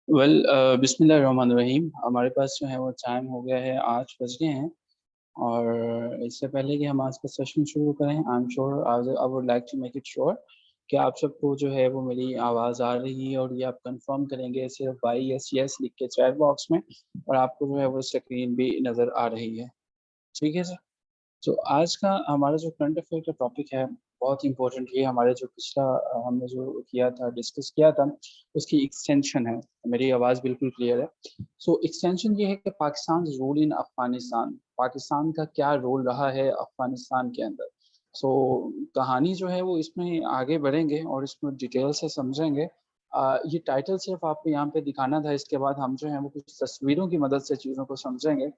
बिस्मिल्लाहिर्रहमानिर्रहीम। हमारे पास जो है वो टाइम हो गया है, 8 बज गए हैं। और इससे पहले कि हम आज का सेशन शुरू करें, I am sure I would like to make it sure कि आप सबको जो है वो मेरी आवाज़ आ रही है, और ये आप कंफर्म करेंगे सिर्फ बाई यस यस लिख के चैट बॉक्स में, और आपको जो है वो स्क्रीन भी नज़र आ रही है। ठीक है सर। तो आज का हमारा जो करंट अफेयर का टॉपिक है बहुत इंपॉर्टेंट, ये हमारे जो पिछला हमने जो किया था, डिस्कस किया था, उसकी एक्सटेंशन है। मेरी आवाज़ बिल्कुल क्लियर है। सो एक्सटेंशन ये है कि पाकिस्तान रोल इन अफगानिस्तान, पाकिस्तान का क्या रोल रहा है अफगानिस्तान के अंदर। सो कहानी जो है वो इसमें आगे बढ़ेंगे और इसमें डिटेल से समझेंगे। ये टाइटल सिर्फ आपको यहाँ पे दिखाना था, इसके बाद हम जो है वो कुछ तस्वीरों की मदद से चीज़ों को समझेंगे,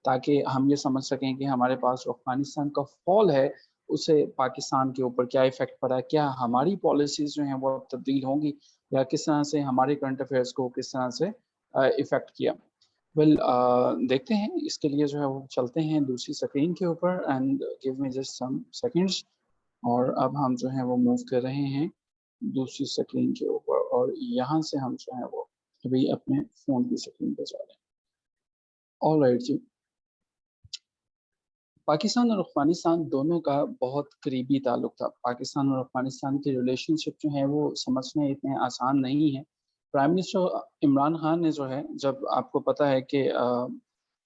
ताकि हम ये समझ सकें कि हमारे पास जो अफगानिस्तान का फॉल है उसे पाकिस्तान के ऊपर क्या इफेक्ट पड़ा है, क्या हमारी पॉलिसीज जो हैं वो तब्दील होंगी, या किस तरह से हमारे करंट अफेयर्स को किस तरह से इफेक्ट किया। देखते हैं। इसके लिए जो है वो चलते हैं दूसरी स्क्रीन के ऊपर, and give me just some seconds. और अब हम जो है वो मूव कर रहे हैं दूसरी स्क्रीन के ऊपर, और यहाँ से हम जो है वो अभी अपने फ़ोन की स्क्रीन पे जा रहे हैं। ऑलराइट जी। पाकिस्तान और अफगानिस्तान दोनों का बहुत करीबी ताल्लुक था। पाकिस्तान और अफगानिस्तान की रिलेशनशिप जो है वो समझने इतने आसान नहीं है। प्राइम मिनिस्टर इमरान खान ने जो है, जब आपको पता है कि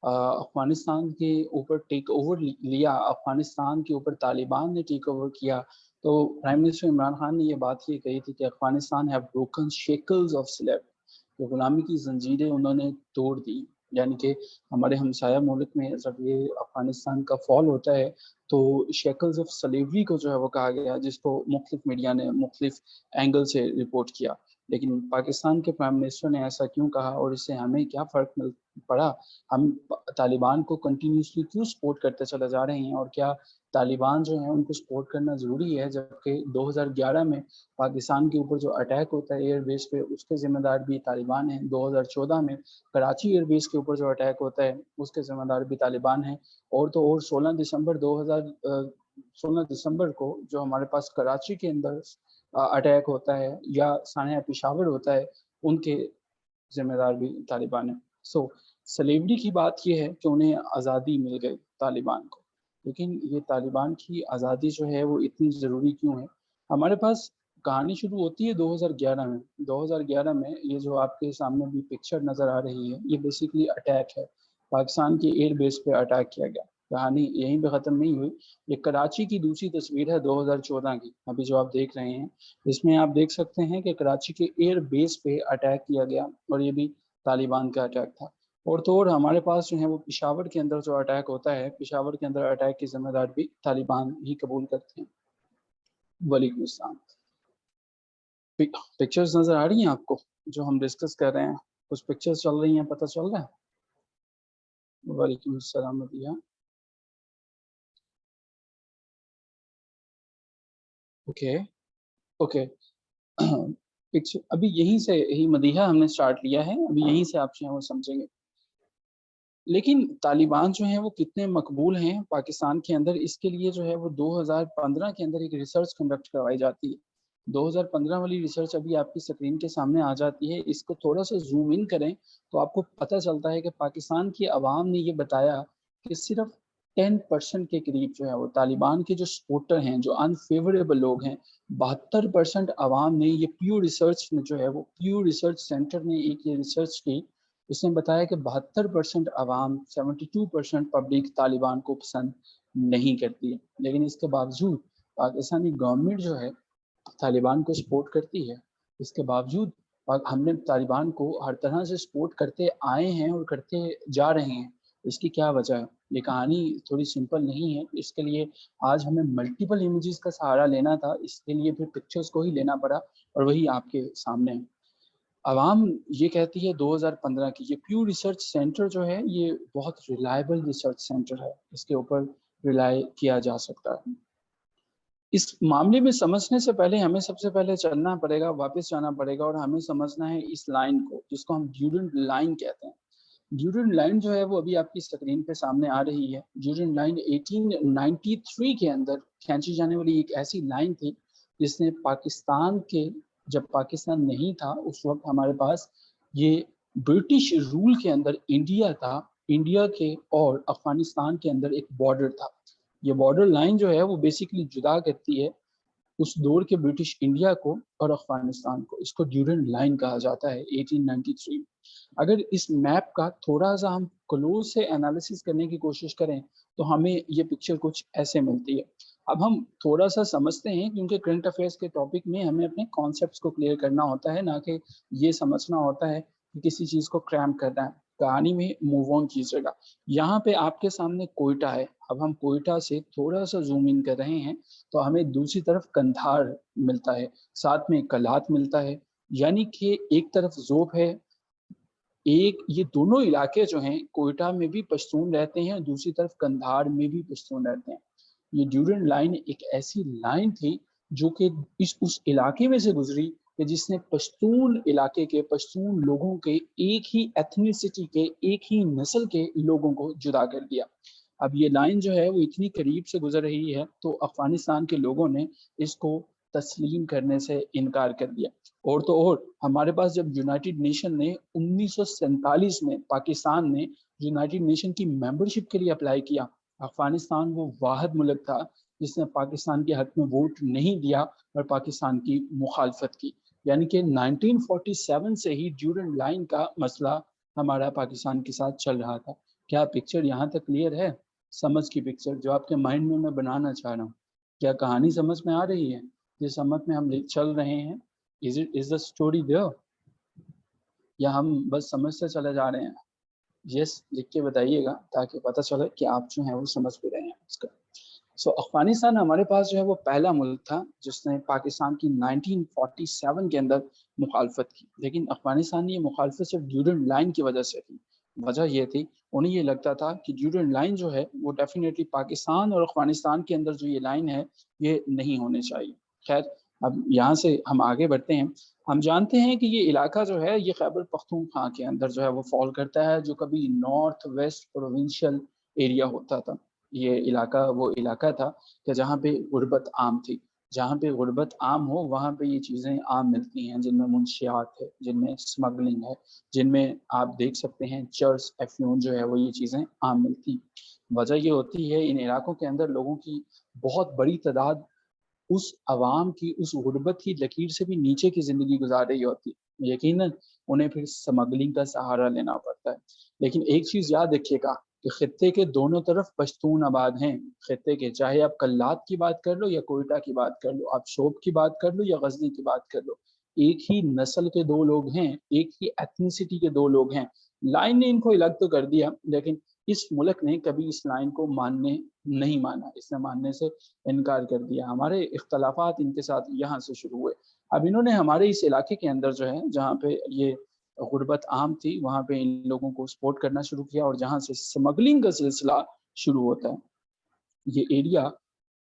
अफगानिस्तान के ऊपर टेक ओवर लिया, अफगानिस्तान के ऊपर तालिबान ने टेक ओवर किया, तो प्राइम मिनिस्टर इमरान खान ने ये बात ये कही थी कि Afghanistan have broken shackles of slavery, जो गुलामी की जंजीरें उन्होंने तोड़ दी। यानी कि हमारे हमसाया मुल्क में जब ये अफगानिस्तान का फॉल होता है तो शेकल्स ऑफ स्लेवरी को जो है वो कहा गया, जिसको मुख्तलिफ मीडिया ने मुख्तलिफ एंगल से रिपोर्ट किया। लेकिन पाकिस्तान के प्राइम मिनिस्टर ने ऐसा क्यों कहा, और इससे हमें क्या फ़र्क मिल पड़ा? हम तालिबान को कंटिन्यूसली क्यों सपोर्ट करते चले जा रहे हैं, और क्या तालिबान जो है उनको सपोर्ट करना ज़रूरी है, जबकि 2011 में पाकिस्तान के ऊपर जो अटैक होता है एयर बेस पे, उसके ज़िम्मेदार भी तालिबान हैं। 2014 में कराची एयरबेस के ऊपर जो अटैक होता है उसके ज़िम्मेदार भी तालिबान हैं। और तो और 16 दिसंबर को जो हमारे पास कराची के अंदर अटैक होता है, या सानिया पेशावर होता है, उनके ज़िम्मेदार भी तालिबान है। सो स्लेवरी की बात यह है कि उन्हें आज़ादी मिल गई तालिबान को, लेकिन ये तालिबान की आज़ादी जो है वो इतनी ज़रूरी क्यों है? हमारे पास कहानी शुरू होती है 2011 में। 2011 में ये जो आपके सामने भी पिक्चर नज़र आ रही है, ये बेसिकली अटैक है। पाकिस्तान के एयर बेस पे अटैक किया गया। कहानी यहीं पे ख़त्म नहीं हुई। ये कराची की दूसरी तस्वीर है 2014 की, अभी जो आप देख रहे हैं। इसमें आप देख सकते हैं कि कराची के एयर बेस पे अटैक किया गया, और ये भी तालिबान का अटैक था। और तो और हमारे पास जो है वो पेशावर के अंदर जो अटैक होता है, पेशावर के अंदर अटैक की ज़िम्मेदार भी तालिबान ही कबूल करते हैं। वालेकुम अस्सलाम। पिक्चर्स नज़र आ रही हैं आपको जो हम डिस्कस कर रहे हैं? कुछ पिक्चर्स चल रही हैं, पता चल रहा है? वालेकुम अस्सलाम मदिया। ओके। ओके। पिक्चर अभी यहीं से ही मदीहा हमने स्टार्ट लिया है, अभी यहीं से आप जो है वो समझेंगे। लेकिन तालिबान जो हैं वो कितने मकबूल हैं पाकिस्तान के अंदर, इसके लिए जो है वो 2015 के अंदर एक रिसर्च कंडक्ट करवाई जाती है। 2015 वाली रिसर्च अभी आपकी स्क्रीन के सामने आ जाती है। इसको थोड़ा सा ज़ूम इन करें तो आपको पता चलता है कि पाकिस्तान की आवाम ने ये बताया कि सिर्फ 10% के करीब जो है वो तालिबान के जो सपोर्टर हैं, जो अनफेवरेबल लोग हैं, 72% आवाम ने, ये प्यू रिसर्च में जो है वो प्यू रिसर्च सेंटर ने एक ये रिसर्च की, उसने बताया कि 72% आवाम, 72% पब्लिक तालिबान को पसंद नहीं करती है। लेकिन इसके बावजूद पाकिस्तानी गवर्नमेंट जो है तालिबान को सपोर्ट करती है। इसके बावजूद हमने तालिबान को हर तरह से सपोर्ट करते आए हैं और करते जा रहे हैं। इसकी क्या वजह है? ये कहानी थोड़ी सिंपल नहीं है। इसके लिए आज हमें मल्टीपल इमेजेस का सहारा लेना था, इसके लिए फिर पिक्चर्स को ही लेना पड़ा, और वही आपके सामने है। अवाम ये कहती है 2015 की, ये प्यू रिसर्च सेंटर जो है ये बहुत रिलायबल रिसर्च सेंटर है, इसके ऊपर रिलाई किया जा सकता है। इस मामले में समझने से पहले हमें सबसे पहले चलना पड़ेगा, वापस जाना पड़ेगा और हमें समझना है इस लाइन को, जिसको हम ड्यूरेंट लाइन कहते हैं। ड्यूरेंट लाइन जो है वो अभी आपकी स्क्रीन पे सामने आ रही है। ड्यूरेंट लाइन 1893 के अंदर खींची जाने वाली एक ऐसी लाइन थी जिसने पाकिस्तान के, जब पाकिस्तान नहीं था उस वक्त हमारे पास ये ब्रिटिश रूल के अंदर इंडिया था, इंडिया के और अफगानिस्तान के अंदर एक बॉर्डर था। ये बॉर्डर लाइन जो है वो बेसिकली जुदा करती है उस दौर के ब्रिटिश इंडिया को और अफगानिस्तान को। इसको ड्यूरेंट लाइन कहा जाता है 1893। अगर इस मैप का थोड़ा सा हम क्लोज से एनालिसिस करने की कोशिश करें तो हमें ये पिक्चर कुछ ऐसे मिलती है। अब हम थोड़ा सा समझते हैं, क्योंकि करंट अफेयर्स के टॉपिक में हमें अपने कॉन्सेप्ट्स को क्लियर करना होता है, ना कि ये समझना होता है कि किसी चीज़ को क्रैम करना है। कहानी में मूव ऑन कीजिएगा। यहाँ पे आपके सामने कोयटा है। अब हम कोयटा से थोड़ा सा जूम इन कर रहे हैं तो हमें दूसरी तरफ कंधार मिलता है, साथ में कलात मिलता है। यानी कि एक तरफ जोब है, एक ये दोनों इलाके जो हैं कोयटा में भी पश्तून रहते हैं और दूसरी तरफ कंधार में भी पश्तून रहते हैं। ये ड्यूरेंट लाइन एक ऐसी लाइन थी जो कि इस उस इलाके में से गुजरी कि जिसने पश्तून इलाके के पश्तून लोगों के एक ही एथनिसिटी के, एक ही नस्ल के लोगों को जुदा कर दिया। अब ये लाइन जो है वो इतनी करीब से गुजर रही है तो अफगानिस्तान के लोगों ने इसको तस्लीम करने से इनकार कर दिया। और तो और हमारे पास जब यूनाइटेड नेशन ने 1947 में पाकिस्तान ने यूनाइटेड नेशन की मेंबरशिप के लिए अप्लाई किया, अफगानिस्तान वो वाहिद मुल्क था जिसने पाकिस्तान के हक में वोट नहीं दिया और पाकिस्तान की मुखालफत की। यानी कि 1947 से ही ड्यूरेंट लाइन का मसला हमारा पाकिस्तान के साथ चल रहा था। क्या पिक्चर यहाँ तक क्लियर है? समझ की पिक्चर जो आपके माइंड में मैं बनाना चाह रहा हूँ, क्या कहानी समझ में आ रही है? जिस समझ में हम चल रहे हैं, इज द स्टोरी देयर, या हम बस समझते चले जा रहे हैं? यस लिख के बताइएगा ताकि पता चले कि आप जो है वो समझ भी रहे हैं इसका। सो अफगानिस्तान हमारे पास जो है वो पहला मुल्क था जिसने पाकिस्तान की 1947 के अंदर मुखालफत की। लेकिन अफगानिस्तान ने ये मुखालफत सिर्फ ड्यूरेंट लाइन की वजह से की। वजह ये थी, उन्हें ये लगता था कि ड्यूरेंट लाइन जो है वो डेफिनेटली पाकिस्तान और अफगानिस्तान के अंदर जो ये लाइन है ये नहीं होनी चाहिए। खैर, अब यहाँ से हम आगे बढ़ते हैं। हम जानते हैं कि ये इलाका जो है ये खैबर पख्तूनख्वा के अंदर जो है वो फॉल करता है, जो कभी नॉर्थ वेस्ट प्रोविंशियल एरिया होता था। ये इलाका वो इलाका था कि जहाँ पे गुर्बत आम थी। जहाँ पे गुर्बत आम हो वहाँ पे ये चीज़ें आम मिलती हैं, जिनमें मुंशियात है, जिनमें स्मगलिंग है, जिनमें आप देख सकते हैं चर्स, एफ्यून जो है वो ये चीज़ें आम मिलती। वजह ये होती है इन इलाकों के अंदर लोगों की बहुत बड़ी तादाद उस अवाम की, उस गुर्बत की लकीर से भी नीचे की ज़िंदगी गुजार रही होती है। यकीनन उन्हें फिर स्मगलिंग का सहारा लेना पड़ता है। लेकिन एक चीज़ याद रखिएगा कि खित्ते के दोनों तरफ पश्तून आबाद हैं। खित्ते के, चाहे आप कल्लात की बात कर लो या कोयटा की बात कर लो, आप शोब की बात कर लो या गजनी की बात कर लो, एक ही नस्ल के दो लोग हैं, एक ही एथनिसिटी के दो लोग हैं। लाइन ने इनको अलग तो कर दिया, लेकिन इस मुल्क ने कभी इस लाइन को मानने नहीं माना, इसने मानने से इनकार कर दिया। हमारे इख्तलाफात इनके साथ यहाँ से शुरू हुए। अब इन्होंने हमारे इस इलाके के अंदर जो है, जहाँ पे ये गुर्बत आम थी, वहाँ पे इन लोगों को सपोर्ट करना शुरू किया और जहाँ से स्मगलिंग का सिलसिला शुरू होता है। ये एरिया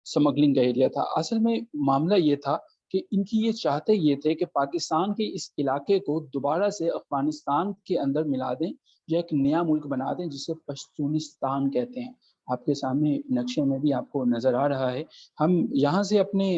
स्मगलिंग का एरिया था। असल में मामला ये था कि इनकी ये चाहते ये थे कि पाकिस्तान के इस इलाके को दोबारा से अफगानिस्तान के अंदर मिला दें या एक नया मुल्क बना दें जिसे पश्तूनिस्तान कहते हैं। आपके सामने नक्शे में भी आपको नज़र आ रहा है। हम यहाँ से अपने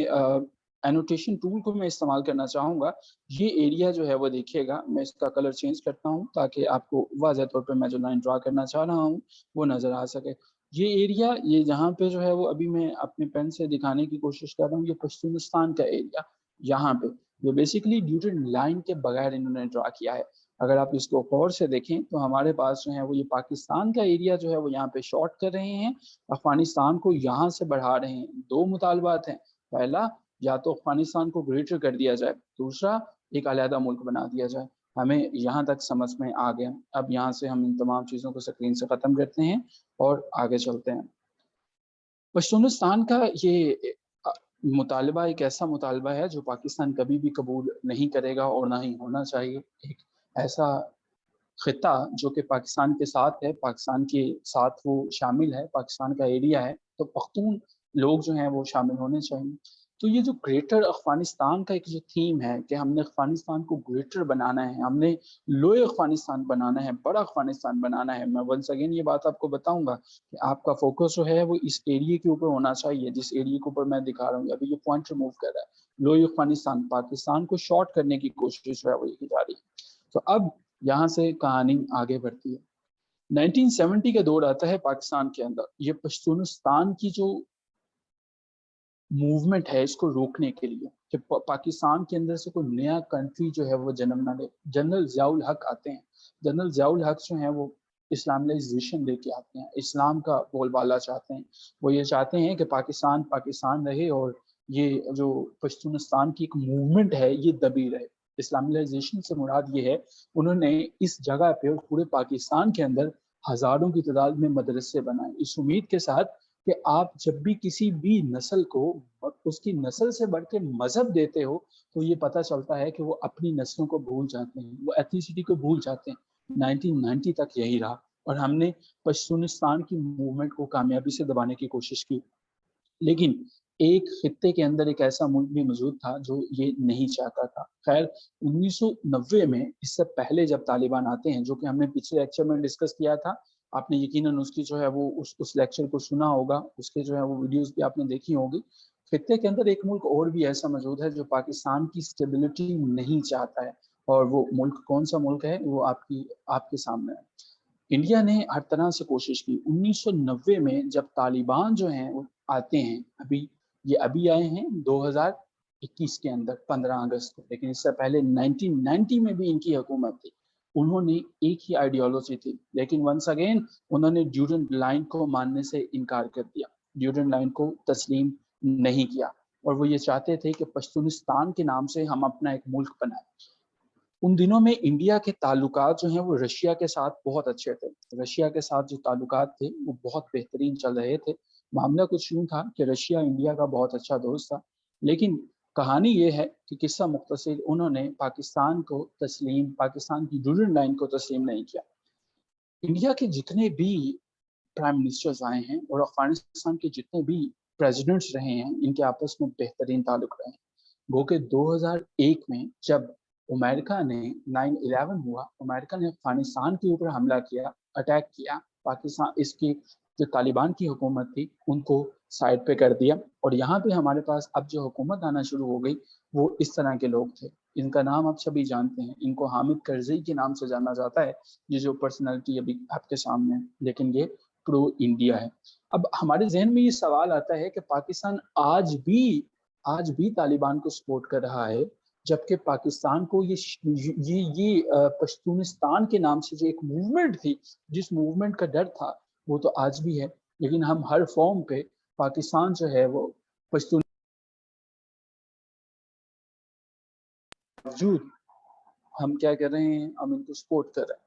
एनोटेशन टूल को मैं इस्तेमाल करना चाहूँगा। ये एरिया जो है वो देखिएगा, मैं इसका कलर चेंज करता हूँ ताकि आपको वाज़ह तौर पर मैं जो लाइन ड्रा करना चाह रहा हूँ वो नज़र आ सके। ये एरिया, ये जहाँ पे जो है वो अभी मैं अपने पेन से दिखाने की कोशिश कर रहा हूँ, ये पश्तूनिस्तान का एरिया। यहाँ पे ये बेसिकली ड्यूरेंट लाइन के बगैर इन्होंने ड्रा किया है। अगर आप इसको गौर से देखें तो हमारे पास जो है वो ये पाकिस्तान का एरिया जो है वो यहाँ पे शॉर्ट कर रहे हैं, अफगानिस्तान को यहाँ से बढ़ा रहे हैं। दो मुतालबात हैं, पहला या तो अफगानिस्तान को ग्रेटर कर दिया जाए, दूसरा एक अलहदा मुल्क बना दिया जाए। हमें यहाँ तक समझ में आ गया। अब यहाँ से हम इन तमाम चीज़ों को स्क्रीन से ख़त्म करते हैं और आगे चलते हैं। पश्तूनिस्तान का ये मुतालबा एक ऐसा मुतालबा है जो पाकिस्तान कभी भी कबूल नहीं करेगा और ना ही होना चाहिए। एक ऐसा खिता जो कि पाकिस्तान के साथ है, पाकिस्तान के साथ वो शामिल है, पाकिस्तान का एरिया है, तो पख्तून लोग जो हैं वो शामिल होने चाहिए। तो ये जो ग्रेटर अफ़गानिस्तान का एक जो थीम है कि हमने अफ़गानिस्तान को ग्रेटर बनाना है, हमने लोए अफ़गानिस्तान बनाना है, बड़ा अफ़गानिस्तान बनाना है। मैं वंस अगेन ये बात आपको बताऊँगा कि आपका फ़ोकस जो है वो इस एरिया के ऊपर होना चाहिए, जिस एरिया के ऊपर मैं दिखा रहा हूँ। अभी ये पॉइंट रिमूव कर रहा है। लोए अफ़गानिस्तान, पाकिस्तान को शॉर्ट करने की कोशिश जो है वो की जा रही है। तो अब यहाँ से कहानी आगे बढ़ती है। 1970 का दौर आता है पाकिस्तान के अंदर। ये पश्तूनिस्तान की जो मूवमेंट है इसको रोकने के लिए कि पाकिस्तान के अंदर से कोई नया कंट्री जो है वो जन्म ना ले। जनरल ज़ियाउल हक आते हैं। जनरल ज़ियाउल हक जो है वो इस्लामाइजेशन लेके आते हैं, इस्लाम का बोलबाला चाहते हैं। वो ये चाहते हैं कि पाकिस्तान पाकिस्तान रहे और ये जो पश्तूनिस्तान की एक मूवमेंट है ये दबी रहे। इस्लामाइजेशन से मुराद ये है, उन्होंने इस जगह पे और पूरे पाकिस्तान के अंदर हज़ारों की तादाद में मदरसे बनाए, इस उम्मीद के साथ कि आप जब भी किसी भी नस्ल को उसकी नस्ल से बढ़ के मजहब देते हो तो ये पता चलता है कि वो अपनी नस्लों को भूल जाते हैं, वो एथनिसिटी को भूल जाते हैं। 1990 तक यही रहा और हमने पश्तूनिस्तान की मूवमेंट को कामयाबी से दबाने की कोशिश की। लेकिन एक खित्ते के अंदर एक ऐसा मुल्क भी मौजूद था जो ये नहीं चाहता था। खैर 1990 में, इससे पहले जब तालिबान आते हैं, जो कि हमने पिछले लेक्चर में डिस्कस किया था, आपने यकीनन उसकी जो है वो उस लेक्चर को सुना होगा, उसके जो है वो वीडियोस भी आपने देखी होगी। खित्ते के अंदर एक मुल्क और भी ऐसा मौजूद है जो पाकिस्तान की स्टेबिलिटी नहीं चाहता है, और वो मुल्क कौन सा मुल्क है वो आपके सामने है। इंडिया ने हर तरह से कोशिश की। 1990 में जब तालिबान जो हैं वो आते हैं, अभी आए हैं 2021 के अंदर 15 अगस्त को, लेकिन इससे पहले 1990 में भी इनकी हुकूमत थी। उन्होंने एक ही आइडियोलॉजी थी, लेकिन वंस अगेन उन्होंने ड्यूरेंट लाइन को मानने से इनकार कर दिया, ड्यूरेंट लाइन को तस्लीम नहीं किया, और वो ये चाहते थे कि पश्तूनिस्तान के नाम से हम अपना एक मुल्क बनाएं। उन दिनों में इंडिया के ताल्लुकात जो हैं वो रशिया के साथ बहुत अच्छे थे। रशिया के साथ जो ताल्लुकात थे वो बहुत बेहतरीन चल रहे थे। मामला कुछ यूँ था कि रशिया इंडिया का बहुत अच्छा दोस्त था, लेकिन कहानी ये है कि किस्सा मुख्तसर, उन्होंने पाकिस्तान की ड्यूरेंट लाइन को तस्लीम नहीं किया। इंडिया के जितने भी प्राइम मिनिस्टर्स आए हैं और अफगानिस्तान के जितने भी प्रेसिडेंट्स रहे हैं, इनके आपस में बेहतरीन ताल्लुक रहे हैं। वो कि 2001 में जब अमेरिका ने 9/11 हुआ, अमेरिका ने अफगानिस्तान के ऊपर हमला किया, अटैक किया, पाकिस्तान इसकी जो तालिबान की हुकूमत थी उनको साइड पे कर दिया, और यहाँ पे हमारे पास अब जो हुकूमत आना शुरू हो गई वो इस तरह के लोग थे। इनका नाम आप सभी जानते हैं, इनको हामिद करजई के नाम से जाना जाता है, ये जो पर्सनैलिटी अभी आपके सामने है, लेकिन ये प्रो इंडिया है। अब हमारे जहन में ये सवाल आता है कि पाकिस्तान आज भी तालिबान को सपोर्ट कर रहा है, जबकि पाकिस्तान को पश्तूनिस्तान के नाम से जो एक मूवमेंट थी, जिस मूवमेंट का डर था, वो तो आज भी है। लेकिन हम हर फॉर्म पे पाकिस्तान जो है वो पश्तून बावजूद हम क्या कर रहे हैं, हम इनको सपोर्ट कर रहे हैं।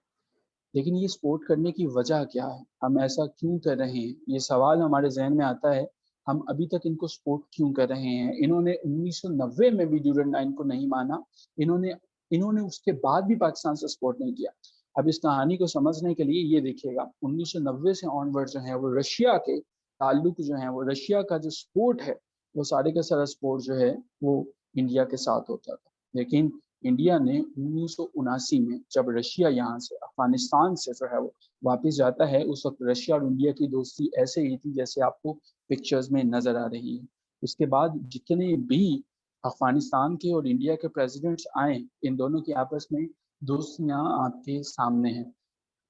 लेकिन ये सपोर्ट करने की वजह क्या है, हम ऐसा क्यों कर रहे हैं, ये सवाल हमारे जहन में आता है। हम अभी तक इनको सपोर्ट क्यों कर रहे हैं? इन्होंने 1990 में भी ड्यूरेंट लाइन को नहीं माना, इन्होंने इन्होंने उसके बाद भी पाकिस्तान से सपोर्ट नहीं किया। अब इस कहानी को समझने के लिए ये देखिएगा, 1990 से ऑनवर्ड जो है वो रशिया के ताल्लुक जो है, वो रशिया का जो सपोर्ट है, वो सारे का सारा सपोर्ट जो है वो इंडिया के साथ होता था। लेकिन इंडिया ने 1979 में जब रशिया यहाँ से अफगानिस्तान से जो है वो वापस जाता है, उस वक्त रशिया और इंडिया की दोस्ती ऐसे ही थी जैसे आपको पिक्चर्स में नजर आ रही है। इसके बाद जितने भी अफगानिस्तान के और इंडिया के प्रेसिडेंट्स आए, इन दोनों की आपस में दोस्तियां आपके सामने हैं।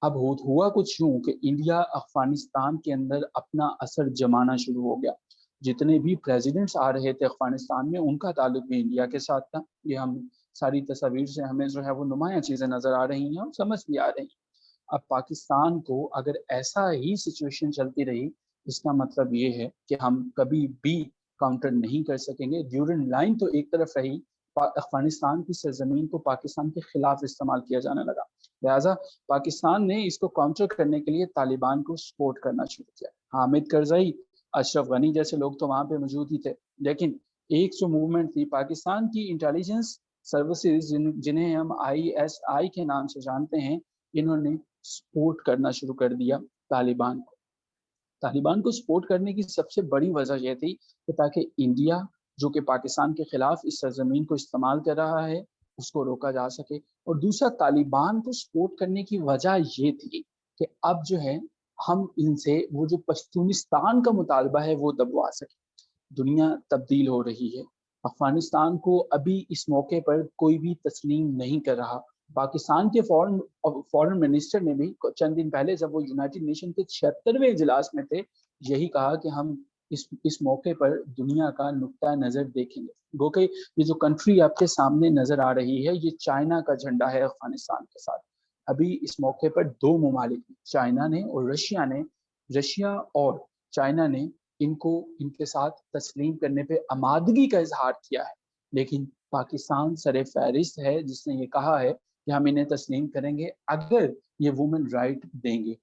अब हुआ कुछ यूं कि इंडिया अफगानिस्तान के अंदर अपना असर जमाना शुरू हो गया। जितने भी प्रेसिडेंट्स आ रहे थे अफगानिस्तान में, उनका ताल्लुक भी इंडिया के साथ था। ये हम सारी तस्वीर से हमें जो है वो नुमाया चीज़ें नज़र आ रही हैं और समझ भी आ रही हैं। अब पाकिस्तान को अगर ऐसा ही सिचुएशन चलती रही, इसका मतलब ये है कि हम कभी भी काउंटर नहीं कर सकेंगे। ड्यूरेंट लाइन तो एक तरफ रही, अफगानिस्तान की सरजमीन को पाकिस्तान के खिलाफ इस्तेमाल किया जाने लगा। लिहाजा पाकिस्तान ने इसको काउंटर करने के लिए तालिबान को सपोर्ट करना शुरू किया। हामिद करजई, अशरफ गनी जैसे लोग तो वहां पे मौजूद ही थे, लेकिन एक जो मूवमेंट थी पाकिस्तान की इंटेलिजेंस सर्विसेज, जिन्हें हम ISI के नाम से जानते हैं, इन्होंने सपोर्ट करना शुरू कर दिया तालिबान को। तालिबान को सपोर्ट करने की सबसे बड़ी वजह यह थी कि ताकि इंडिया जो कि पाकिस्तान के खिलाफ इस सरजमीन को इस्तेमाल कर रहा है उसको रोका जा सके, और दूसरा तालिबान को सपोर्ट करने की वजह ये थी कि अब जो है हम इनसे वो जो पश्तूनिस्तान का मुतालबा है वो दबवा सके। दुनिया तब्दील हो रही है, अफगानिस्तान को अभी इस मौके पर कोई भी तस्लीम नहीं कर रहा। पाकिस्तान के फॉरेन मिनिस्टर ने भी चंद दिन पहले जब वो यूनाइटेड नेशन के 76वें इजलास में थे यही कहा कि हम इस मौके पर दुनिया का नुक्ता नज़र देखेंगे। गो के ये जो कंट्री आपके सामने नज़र आ रही है ये चाइना का झंडा है अफगानिस्तान के साथ। अभी इस मौके पर दो ममालिक चाइना ने और रशिया और चाइना ने इनको इनके साथ तस्लीम करने पे आमादगी का इजहार किया है, लेकिन पाकिस्तान सरे फहरिस्त है जिसने ये कहा है कि हम इन्हें तस्लीम करेंगे अगर ये वुमेन राइट देंगे।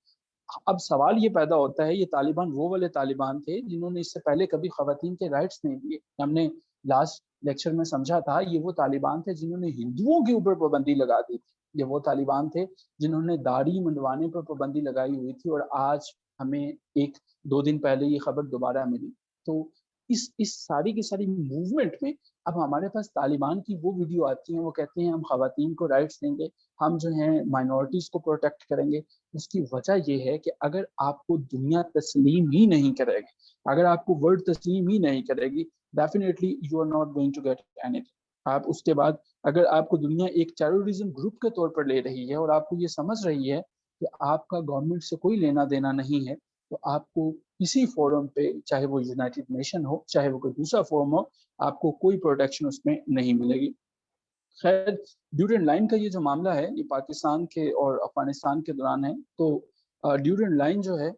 अब सवाल ये पैदा होता है, ये तालिबान वो वाले तालिबान थे जिन्होंने इससे पहले कभी खवातीन के राइट्स नहीं दिए। हमने लास्ट लेक्चर में समझा था ये वो तालिबान थे जिन्होंने हिंदुओं के ऊपर पाबंदी लगा दी थी। ये वो तालिबान थे जिन्होंने दाढ़ी मुंडवाने पर पाबंदी लगाई हुई थी, और आज हमें एक दो दिन पहले ये खबर दोबारा मिली। तो इस सारी की सारी मूवमेंट में अब हमारे पास तालिबान की वो वीडियो आती है, वो कहते हैं हम खवातीन को राइट्स देंगे, हम जो है माइनॉरिटीज को प्रोटेक्ट करेंगे। उसकी वजह यह है कि अगर आपको दुनिया तस्लीम ही नहीं करेगी, अगर आपको वर्ल्ड तस्लीम ही नहीं करेगी, definitely you are not going to get anything. आप उसके बाद अगर आपको दुनिया एक टेररिज्म ग्रुप के तौर पर ले रही है और आपको ये समझ रही है कि आपका गवर्नमेंट से कोई लेना देना नहीं है, तो आपको किसी फोरम पे, चाहे वो यूनाइटेड नेशन हो चाहे वो कोई दूसरा फोरम हो, आपको कोई प्रोटेक्शन उसमें नहीं मिलेगी। खैर, ड्यूरेंट लाइन का ये जो मामला है ये पाकिस्तान के और अफगानिस्तान के दौरान है। तो ड्यूरेंट लाइन जो है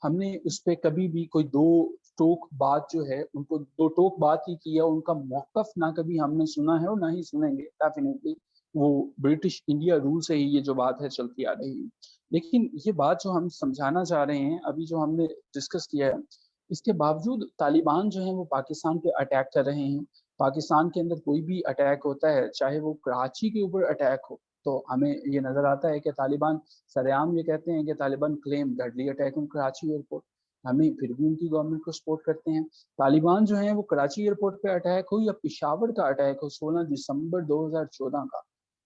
हमने उस पर कभी भी कोई दो टोक बात जो है उनको दो टोक बात ही किया, उनका मौकफ ना कभी हमने सुना है और ना ही सुनेंगे। डेफिनेटली वो ब्रिटिश इंडिया रूल से ही ये जो बात है चलती आ रही है। लेकिन ये बात जो हम समझाना चाह रहे हैं, अभी जो हमने डिस्कस किया है, इसके बावजूद तालिबान जो है वो पाकिस्तान पे अटैक कर रहे हैं। पाकिस्तान के अंदर कोई भी अटैक होता है, चाहे वो कराची के ऊपर अटैक हो, तो हमें ये नजर आता है कि तालिबान सरेआम ये कहते हैं कि Taliban claim deadly attack on Karachi airport, हमें फिर भी उनकी गवर्नमेंट को सपोर्ट करते हैं। तालिबान जो है वो कराची एयरपोर्ट पे अटैक हो या पेशावर का अटैक हो 16 दिसंबर 2014 का,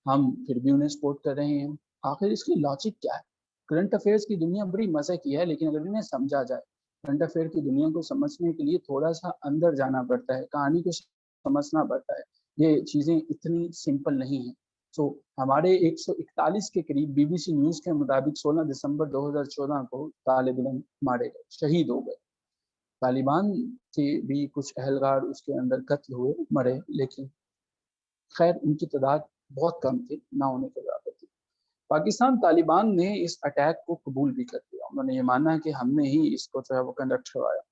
हम फिर भी उन्हें सपोर्ट कर रहे हैं। आखिर इसकी लॉजिक क्या है? करंट अफेयर्स की दुनिया बड़ी मजे की है, लेकिन अगर इन्हें समझा जाए, करंट अफेयर की दुनिया को समझने के लिए थोड़ा सा अंदर जाना पड़ता है, कहानी को समझना पड़ता है। ये चीजें इतनी सिंपल नहीं है। सो हमारे 141 के करीब बीबीसी न्यूज के मुताबिक 16 दिसंबर 2014 को तालिब इल्म मारे गए, शहीद हो गए। तालिबान के भी कुछ अहलगार उसके अंदर कत्ल हुए, मरे, लेकिन खैर उनकी तादाद बहुत कम थी, ना होने के बराबर थी। पाकिस्तान तालिबान ने इस अटैक को कबूल भी कर लिया। उन्होंने ये माना कि हमने ही इसको जो है वो कंडक्ट करवाया।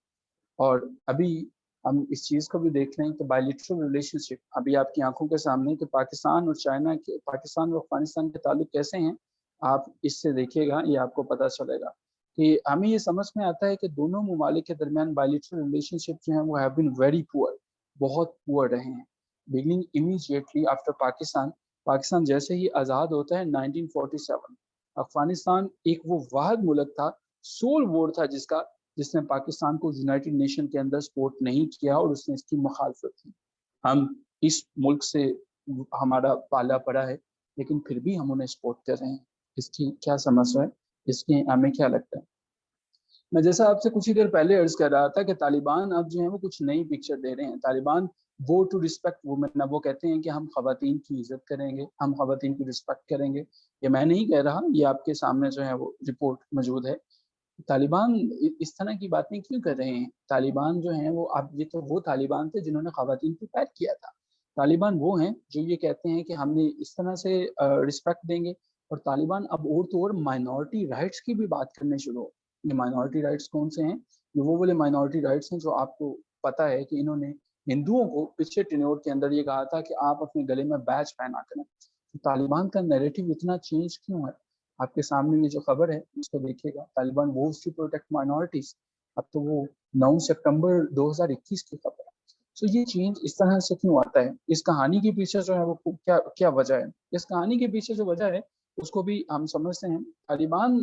और अभी हम इस चीज़ को भी देख लें कि बायलिटरल रिलेशनशिप अभी आपकी आंखों के सामने कि पाकिस्तान और चाइना के, पाकिस्तान और अफगानिस्तान के ताल्लुक कैसे हैं, आप इससे देखिएगा, ये आपको पता चलेगा कि हमें ये समझ में आता है कि दोनों ममालिक के दरमियान बायलिटरल रिलेशनशिप जो है वो हैव बीन वेरी पुअर, बहुत पुअर रहे हैं। बिगिनिंग इमीडिएटली आफ्टर पाकिस्तान जैसे ही आज़ाद होता है 1947, अफगानिस्तान एक वो वाहिद मुल्क था, सोल वोर था जिसने पाकिस्तान को यूनाइटेड नेशन के अंदर सपोर्ट नहीं किया और उसने इसकी मुखालफत की। हम इस मुल्क से हमारा पाला पड़ा है, लेकिन फिर भी हम उन्हें सपोर्ट कर रहे हैं। इसकी क्या समस्या है? इसकी हमें क्या लगता है? मैं जैसा आपसे कुछ ही देर पहले अर्ज कर रहा था कि तालिबान अब जो है वो कुछ नई पिक्चर दे रहे हैं। तालिबान वो टू रिस्पेक्ट वुमेन, अब वो कहते हैं कि हम खवातीन की इज्जत करेंगे, हम खवातीन की रिस्पेक्ट करेंगे। ये मैं नहीं कह रहा, ये आपके सामने जो है वो रिपोर्ट मौजूद है। तालिबान इस तरह की बातें क्यों कर रहे हैं? तालिबान जो हैं वो, अब ये तो वो तालिबान थे जिन्होंने खवातीन को पैक किया था। तालिबान वो हैं जो ये कहते हैं कि हमने इस तरह से रिस्पेक्ट देंगे। और तालिबान अब और तो और माइनॉरिटी राइट्स की भी बात करने शुरू हो। ये माइनॉरिटी राइट्स कौन से हैं? ये वो वाले माइनॉरिटी राइट्स हैं जो आपको पता है कि इन्होंने हिंदुओं को पिछले टेन्योर के अंदर ये कहा था कि आप अपने गले में बैच पहना करें। तो तालिबान का नैरेटिव इतना चेंज क्यों है? आपके सामने ये जो खबर है इसको देखिएगा, तालिबान वोव्स टू प्रोटेक्ट माइनॉरिटीज, अब तो वो 9 सितंबर 2021 की खबर है। सो ये चेंज इस तरह से क्यों आता है? इस कहानी के पीछे जो है वो क्या क्या वजह है? इस कहानी के पीछे जो वजह है उसको भी हम समझते हैं। तालिबान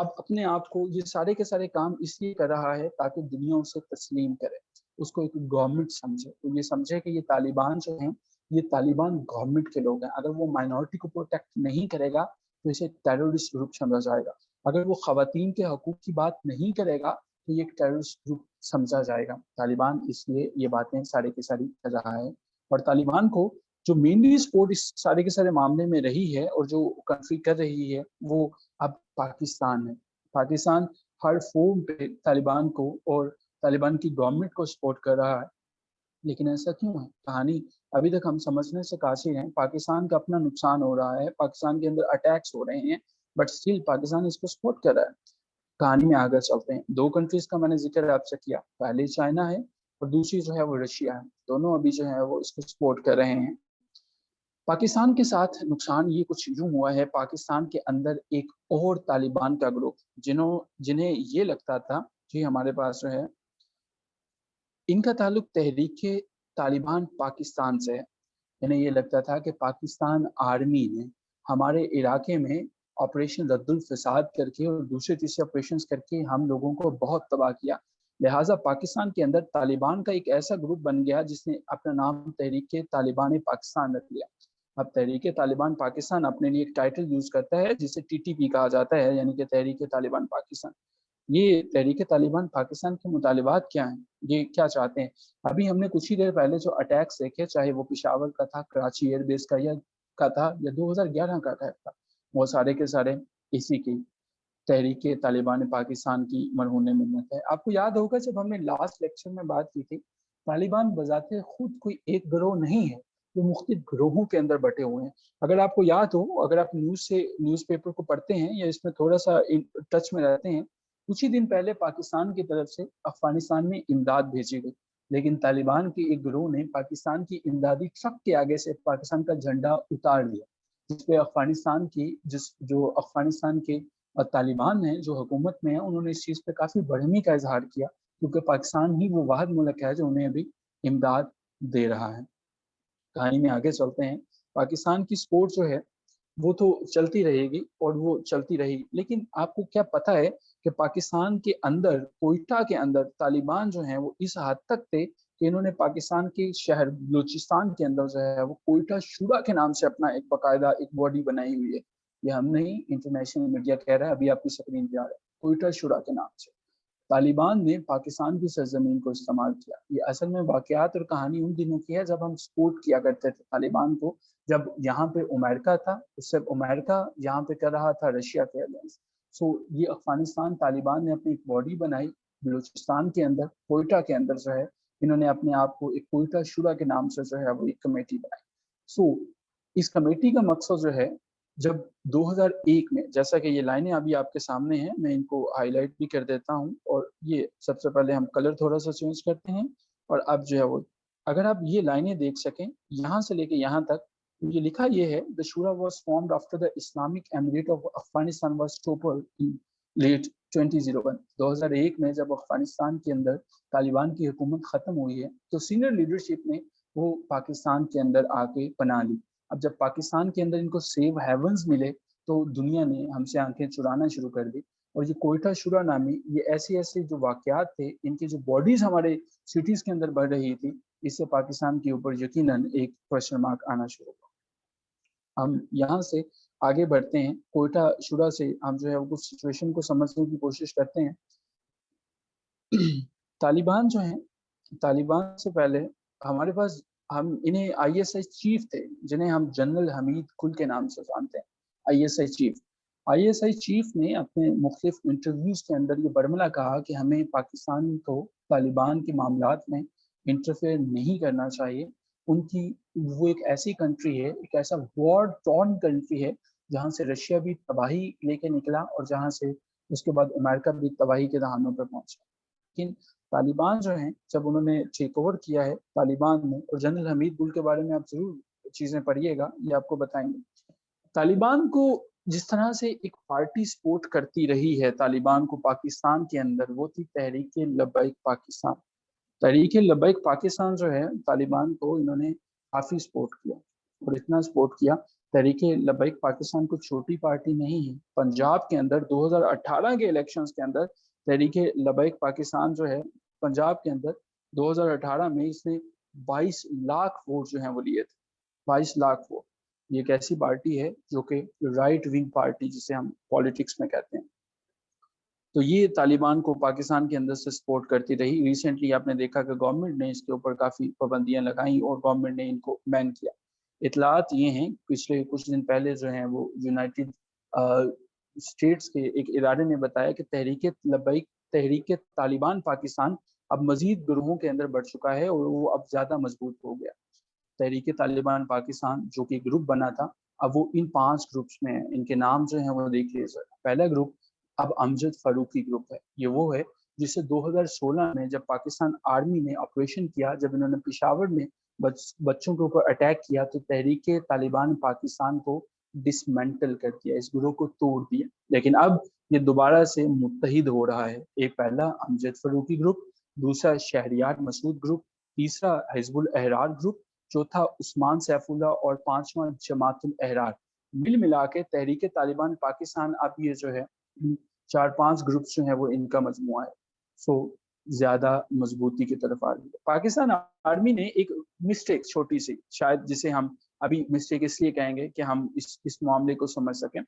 अब अपने आप को ये सारे के सारे काम इसलिए कर रहा है ताकि दुनिया उसे तस्लीम करे, उसको एक गवर्नमेंट समझे, तो ये समझे कि ये तालिबान जो हैं ये तालिबान गवर्नमेंट के लोग हैं। अगर वो माइनॉरिटी को प्रोटेक्ट नहीं करेगा तो इसे टेररिस्ट ग्रुप समझा जाएगा। अगर वो खवातीन के हकूक की बात नहीं करेगा तो ये एक टेररिस्ट ग्रुप समझा जाएगा। तालिबान इसलिए ये बातें सारी की सारी कर रहा है। और तालिबान को जो मेनली सपोर्ट इस सारे के सारे मामले में रही है और जो कंट्री कर रही है वो अब पाकिस्तान है। पाकिस्तान हर फॉर्म पे तालिबान को और तालिबान की गवर्नमेंट को सपोर्ट कर रहा है। लेकिन ऐसा क्यों है? कहानी अभी तक हम समझने से कासिर हैं। पाकिस्तान का अपना नुकसान हो रहा है, पाकिस्तान के अंदर अटैक्स हो रहे हैं, बट स्टिल पाकिस्तान इसको सपोर्ट कर रहा है। कहानी में आगे चलते हैं। दो कंट्रीज का मैंने जिक्र आपसे किया, पहले चाइना है और दूसरी जो है वो रशिया है। दोनों अभी जो है वो इसको सपोर्ट कर रहे हैं। पाकिस्तान के साथ नुकसान ये कुछ यूं हुआ है, पाकिस्तान के अंदर एक और तालिबान का ग्रुप जिन्हें ये लगता था कि हमारे पास जो है इनका ताल्लुक तहरीके तालिबान पाकिस्तान से है। इन्हें ये लगता था कि पाकिस्तान आर्मी ने हमारे इलाके में ऑपरेशन रद्दुल फसाद करके और दूसरे तीसरे ऑपरेशन करके हम लोगों को बहुत तबाह किया। लिहाजा पाकिस्तान के अंदर तालिबान का एक ऐसा ग्रुप बन गया जिसने अपना नाम तहरीके तालिबान पाकिस्तान रख लिया। अब तहरीके तालिबान पाकिस्तान अपने लिए एक टाइटल यूज करता है जिसे टीटीपी कहा जाता है, यानी कि तहरीके तालिबान पाकिस्तान। ये तहरीके तालिबान पाकिस्तान के मुतालिबात क्या हैं, ये क्या चाहते हैं? अभी हमने कुछ ही देर पहले जो अटैक्स देखे, चाहे वो पेशावर का था, कराची एयरबेस का था या 2011 का अटैक था, वो सारे के सारे इसी की तहरीके तालिबान पाकिस्तान की मरहून मिन्नत है। आपको याद होगा जब हमने लास्ट लेक्चर में बात की थी, तालिबान बजाते खुद कोई एक गिरोह नहीं है, वो मुख्तलिफ गिरोहों के अंदर बटे हुए हैं। अगर आपको याद हो, अगर आप न्यूज़पेपर को पढ़ते हैं या इसमें थोड़ा सा टच में रहते हैं, कुछ ही दिन पहले पाकिस्तान की तरफ से अफगानिस्तान में इमदाद भेजी गई, लेकिन तालिबान के एक गिरोह ने पाकिस्तान की इमदादी ट्रक के आगे से पाकिस्तान का झंडा उतार दिया, जिसपे अफगानिस्तान के तालिबान है जो हुकूमत में है, उन्होंने इस चीज़ पे काफ़ी बरहमी का इजहार किया, क्योंकि पाकिस्तान ही वो वाहिद मुल्क है जो उन्हें अभी इमदाद दे रहा है। कहानी में आगे चलते हैं। पाकिस्तान की स्पोर्ट जो है वो तो चलती रहेगी और वो चलती रही, लेकिन आपको क्या पता है कि पाकिस्तान के अंदर, कोयटा के अंदर तालिबान जो है वो इस हद तक थे कि इन्होंने पाकिस्तान के शहर बलूचिस्तान के अंदर जो है वो कोयटा शूरा के नाम से अपना एक बाकायदा एक बॉडी बनाई हुई है। ये हम नहीं, इंटरनेशनल मीडिया कह रहा है, अभी आपकी स्क्रीन पे आ रहा है, कोयटा शूरा के नाम से तालिबान ने पाकिस्तान की सरजमीन को इस्तेमाल किया। ये असल में वाकयात और कहानी उन दिनों की है जब हम सपोर्ट किया करते थे तालिबान को, जब यहाँ पे अमेरिका था, उससे अमेरिका यहाँ पे कर रहा था रशिया के अगेंस्ट। सो ये अफगानिस्तान तालिबान ने अपनी एक बॉडी बनाई बलूचिस्तान के अंदर, कोयटा के अंदर जो है इन्होंने अपने आप को एक कोयटा शुरा के नाम से जो है वो एक कमेटी बनाई। सो इस कमेटी का मकसद जो है, जब 2001 में, जैसा कि ये लाइनें अभी आपके सामने हैं, मैं इनको हाईलाइट भी कर देता हूँ, और ये सबसे पहले हम कलर थोड़ा सा चेंज करते हैं, और अब जो है वो अगर आप ये लाइनें देख सकें यहाँ से लेके यहाँ तक, तो ये लिखा ये है, द शूरा was formed after the Islamic emirate of Afghanistan was toppled in late 2001। 2001 में जब अफगानिस्तान के अंदर तालिबान की हुकूमत ख़त्म हुई है तो सीनियर लीडरशिप ने वो पाकिस्तान के अंदर आके बना ली। अब जब पाकिस्तान के अंदर इनको सेव हेवंस मिले तो दुनिया ने हमसे आंखें चुराना शुरू कर दी, और ये कोयटा शुरा नामी ये ऐसे ऐसे जो वाकयात थे, इनकी जो बॉडीज हमारे सिटीज के अंदर बढ़ रही थी, इससे पाकिस्तान के ऊपर यकीनन एक क्वेश्चन मार्क आना शुरू हुआ। हम यहाँ से आगे बढ़ते हैं, कोयटा शुरा से हम जो है वो कुछ सिचुएशन को समझने की कोशिश करते हैं। तालिबान जो है, तालिबान से पहले हमारे पास, हम इन्हें आईएसआई चीफ थे जिन्हें हम जनरल हमीद कुल के नाम से जानते हैं। आईएसआई चीफ ने अपने मुख्तलिफ इंटरव्यूज के अंदर ये बरमला कहा कि हमें पाकिस्तान को तालिबान के मामलात में इंटरफेयर नहीं करना चाहिए। उनकी वो एक ऐसी कंट्री है, एक ऐसा वॉर टॉर्न कंट्री है जहाँ से रशिया भी तबाही लेके निकला और जहाँ से उसके बाद अमेरिका भी तबाही के दहानों पर पहुंचा। लेकिन तालिबान जो है, जब उन्होंने टेक ओवर किया है तालिबान ने, और जनरल हमीद गुल के बारे में आप जरूर चीजें पढ़िएगा, ये आपको बताएंगे। तालिबान को जिस तरह से एक पार्टी सपोर्ट करती रही है तालिबान को पाकिस्तान के अंदर, वो थी तहरीक लब्बैक पाकिस्तान। तहरीक लब्बैक पाकिस्तान जो है, तालिबान को इन्होंने काफी सपोर्ट किया, और इतना सपोर्ट किया तहरीक लब्बैक पाकिस्तान कोई छोटी पार्टी नहीं है। पंजाब के अंदर 2018 के इलेक्शंस के अंदर तहरीक लब्बैक पाकिस्तान जो है, पंजाब के अंदर 2018 में इसने 22 लाख वोट जो हैं वो लिए थे, 22 लाख वोट। ये एक ऐसी पार्टी है जो कि राइट विंग पार्टी जिसे हम पॉलिटिक्स में कहते हैं। तो ये तालिबान को पाकिस्तान के अंदर से सपोर्ट करती रही। रिसेंटली आपने देखा कि गवर्नमेंट ने इसके ऊपर काफ़ी पाबंदियां लगाई और गवर्नमेंट ने इनको बैन किया। इतलात ये हैं, पिछले कुछ दिन पहले जो हैं वो यूनाइटेड स्टेट्स के एक इदारे ने बताया कि तहरीक तालिबान पाकिस्तान अब मजीद ग्रुहों के अंदर बढ़ चुका है और वो अब ज़्यादा मजबूत हो गया। तहरीक तालिबान पाकिस्तान जो कि ग्रुप बना था, अब वो इन 5 ग्रुप्स में है। इनके नाम जो हैं वो देखिए। पहला ग्रुप अब अमजद फारूकी ग्रुप है। ये वो है जिसे 2016 में जब पाकिस्तान आर्मी ने ऑपरेशन किया, जब इन्होंने पेशावर में बच्चों के ऊपर अटैक किया, तो तहरीक तालिबान पाकिस्तान को डिसमेंटल कर दिया, इस ग्रुप को तोड़ दिया। लेकिन अब ये दोबारा से मुत्तहिद हो रहा है। एक पहला अमजद फारूकी ग्रुप, दूसरा शहरियार मसूद ग्रुप, तीसरा हिजबुल अहरार ग्रुप, चौथा उस्मान सैफुल्लाह और पांचवा जमातुल अहरार। मिल मिला के तहरीक तालिबान पाकिस्तान अब ये जो है 4-5 ग्रुप्स जो है वो इनका मजमुआ है। सो ज्यादा मजबूती की तरफ आ रही है। पाकिस्तान आर्मी ने एक मिस्टेक छोटी सी, शायद जिसे हम अभी मिस्टेक इसलिए कहेंगे कि हम इस मामले को समझ सकें।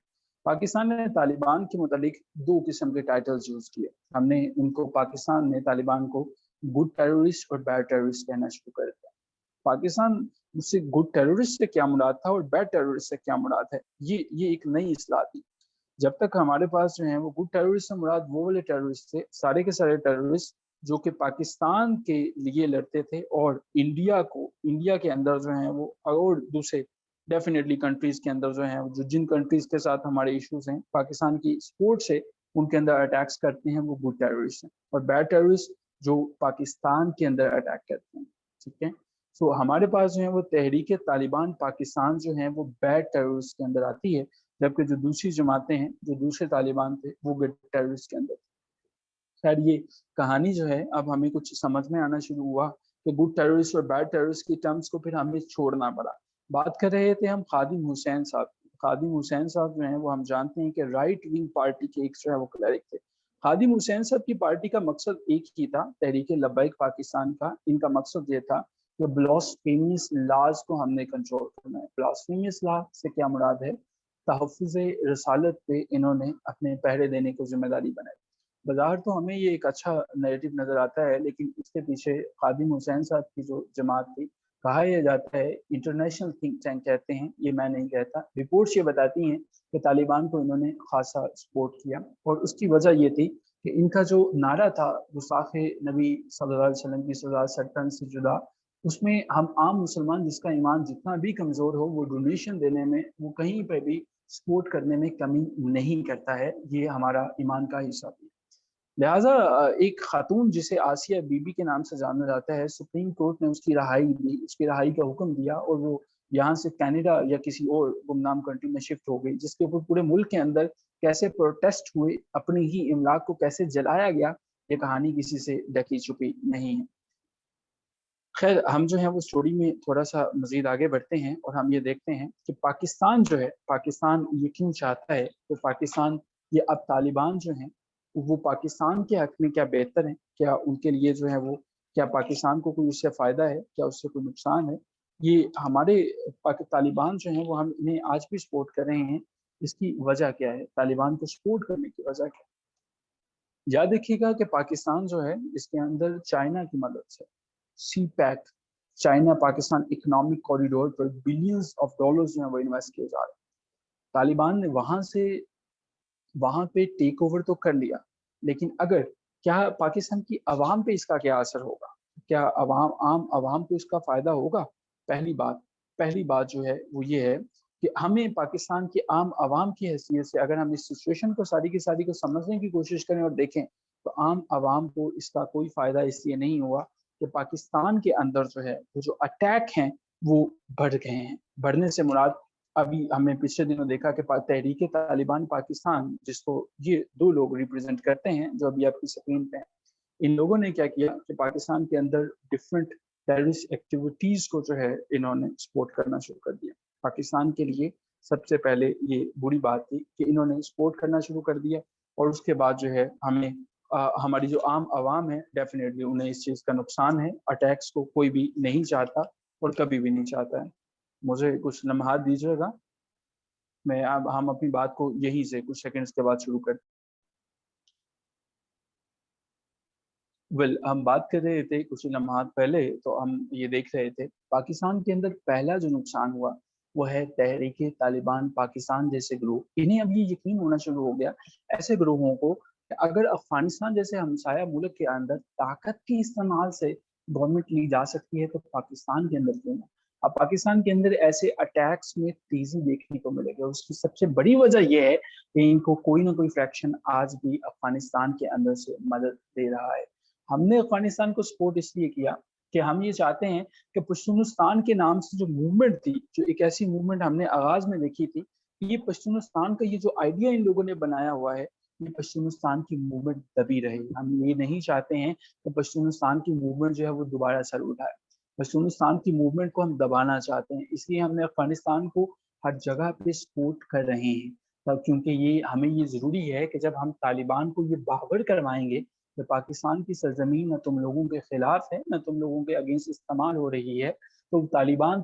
पाकिस्तान ने तालिबान के मुतालिक 2 किस्म के टाइटल्स यूज किए। हमने उनको, पाकिस्तान ने तालिबान को गुड टेररिस्ट और बैड टेररिस्ट कहना शुरू कर दिया। पाकिस्तान से गुड टेररिस्ट से क्या मुराद था और बैड टेररिस्ट से क्या मुराद है, ये एक नई इस्लाह थी। जब तक हमारे पास जो है वो गुड टेररिस्ट से मुराद वो वाले टेररिस्ट थे, सारे के सारे टेररिस्ट जो कि पाकिस्तान के लिए लड़ते थे और इंडिया के अंदर जो है वो, और दूसरे डेफिनेटली कंट्रीज के अंदर जो है जो जिन कंट्रीज के साथ हमारे इश्यूज हैं पाकिस्तान की सपोर्ट से, उनके अंदर अटैक्स करते हैं, वो गुड टेररिस्ट हैं। और बैड टेररिस्ट जो पाकिस्तान के अंदर अटैक करते हैं। ठीक है, सो हमारे पास जो है वो तहरीक तालिबान पाकिस्तान जो है वो बैड टेररिस्ट के अंदर आती है, जबकि जो दूसरी जमातें हैं, जो दूसरे तालिबान थे, वो गुड टेररिस्ट के अंदर। खैर ये कहानी जो है अब हमें कुछ समझ में आना शुरू हुआ कि गुड टेररिस्ट और बैड टेररिस्ट की टर्म्स को फिर हमें छोड़ना पड़ा। बात कर रहे थे हम खादिम हुसैन साहब। खादिम हुसैन साहब जो हैं वो हम जानते हैं कि राइट विंग पार्टी के एक जो है वो क्लरिक थे। खादिम हुसैन साहब की पार्टी का मकसद एक ही था, तहरीक लब्बैक पाकिस्तान का। इनका मकसद ये था कि ब्लास्फेमियस लॉज को हमने कंट्रोल करना है। ब्लास्फेमियस लॉ से क्या मुराद है, तहफ़्फ़ुज़ रसालत पे इन्होंने अपने पहरे देने को जिम्मेदारी बनाई। बाज़ाहिर तो हमें ये एक अच्छा नैरेटिव नज़र आता है, लेकिन इसके पीछे खादिम हुसैन साहब की जो जमात थी, कहा यह जाता है, इंटरनेशनल थिंक टैंक कहते हैं, ये मैं नहीं कहता, रिपोर्ट्स ये बताती हैं कि तालिबान को इन्होंने खासा सपोर्ट किया। और उसकी वजह ये थी कि इनका जो नारा था, गुस्ताखे नबी सल्लल्लाहु अलैहि वसल्लम की सज़ा सट्टन से जुदा, उसमें हम आम मुसलमान जिसका ईमान जितना भी कमज़ोर हो, वो डोनेशन देने में, वो कहीं पर भी सपोर्ट करने में कमी नहीं करता है। ये हमारा ईमान का हिस्सा भी है। लिहाजा एक खातून जिसे आसिया बीबी के नाम से जाना जाता है, सुप्रीम कोर्ट ने उसकी रहाई दी, उसकी रहाई का हुक्म दिया और वो यहाँ से कनाडा या किसी और गुमनाम कंट्री में शिफ्ट हो गई, जिसके ऊपर पूरे मुल्क के अंदर कैसे प्रोटेस्ट हुए, अपनी ही इमलाक को कैसे जलाया गया, ये कहानी किसी से ढकी छुपी नहीं है। खैर हम जो है वो स्टोरी में थोड़ा सा मजीद आगे बढ़ते हैं और हम ये देखते हैं कि पाकिस्तान जो है, पाकिस्तान ये क्यों चाहता है कि पाकिस्तान, ये अब तालिबान जो हैं वो पाकिस्तान के हक में क्या बेहतर है, क्या उनके लिए जो है वो, क्या पाकिस्तान को कोई उससे फ़ायदा है, क्या उससे कोई नुकसान है। ये हमारे तालिबान जो हैं वो हम इन्हें आज भी सपोर्ट कर रहे हैं, इसकी वजह क्या है, तालिबान को सपोर्ट करने की वजह क्या है। याद रखिएगा कि पाकिस्तान जो है इसके अंदर चाइना की मदद से CPEC, China Pakistan economic corridor पर बिलियंस ऑफ डॉलर्स जो है वो इन्वेस्ट किए जा रहे हैं। तालिबान ने वहां पे टेक ओवर तो कर लिया, लेकिन अगर, क्या पाकिस्तान की आवाम पे इसका क्या असर होगा, क्या आम आवाम को इसका फायदा होगा। पहली बात जो है वो ये है कि हमें पाकिस्तान की आम आवाम की हैसियत से अगर हम इस सिचुएशन को सारी की सारी को समझने की कोशिश करें और देखें, तो आम आवाम को इसका कोई फायदा इसलिए नहीं हुआ कि पाकिस्तान के अंदर जो है वो जो अटैक हैं वो बढ़ गए हैं। बढ़ने से मुराद, अभी हमने पिछले दिनों देखा कि तहरीक तालिबान पाकिस्तान, जिसको ये 2 लोग रिप्रेजेंट करते हैं जो अभी आपकी स्क्रीन पे हैं, इन लोगों ने क्या किया कि पाकिस्तान के अंदर डिफरेंट टेररिस्ट एक्टिविटीज को जो है इन्होंने सपोर्ट करना शुरू कर दिया। पाकिस्तान के लिए سب سے پہلے یہ بری بات تھی کہ انہوں نے سپورٹ کرنا شروع کر دیا، اور اس کے بعد جو ہے ہمیں ہماری جو عام عوام ہے ڈیفینیٹلی انہیں اس چیز کا نقصان ہے. اٹیکس کو کوئی بھی نہیں چاہتا اور کبھی بھی نہیں چاہتا ہے. مجھے کچھ لمحات دیجیے گا، میں اب ہم اپنی بات کو یہیں سے کچھ سیکنڈز کے بعد شروع کرتے. ہم بات کر رہے تھے کچھ لمحات پہلے، تو ہم یہ دیکھ رہے تھے پاکستان کے اندر پہلا جو نقصان ہوا وہ ہے تحریک طالبان پاکستان جیسے گروہ. انہیں اب یہ یقین ہونا شروع ہو گیا ایسے گروہوں کو کہ اگر افغانستان جیسے ہمسایہ ملک کے اندر طاقت کے استعمال سے گورنمنٹ لی جا سکتی ہے تو پاکستان کے اندر کیوں نہ. اب پاکستان کے اندر ایسے اٹیکس میں تیزی دیکھنے کو ملے گی. اس کی سب سے بڑی وجہ یہ ہے کہ ان کو کوئی نہ کوئی فریکشن آج بھی افغانستان کے اندر سے مدد دے رہا ہے. ہم نے افغانستان کو سپورٹ اس لیے کیا کہ ہم یہ چاہتے ہیں کہ پشتونستان کے نام سے جو موومنٹ تھی، جو ایک ایسی موومنٹ ہم نے آغاز میں دیکھی تھی، یہ پشتونستان کا یہ جو آئیڈیا ان لوگوں نے بنایا ہوا ہے، یہ پشتونستان کی موومنٹ دبی رہے. ہم یہ نہیں چاہتے ہیں کہ پشتونستان کی موومنٹ جو ہے وہ دوبارہ سر اٹھائے. پشتونستان کی موومنٹ کو ہم دبانا چاہتے ہیں، اس لیے ہم نے افغانستان کو ہر جگہ پہ سپورٹ کر رہے ہیں. کیونکہ یہ ہمیں یہ ضروری ہے کہ جب ہم طالبان کو یہ باور کروائیں گے کہ پاکستان کی سرزمین نہ تم لوگوں کے خلاف ہے نہ تم لوگوں کے اگینسٹ استعمال ہو رہی ہے، تو طالبان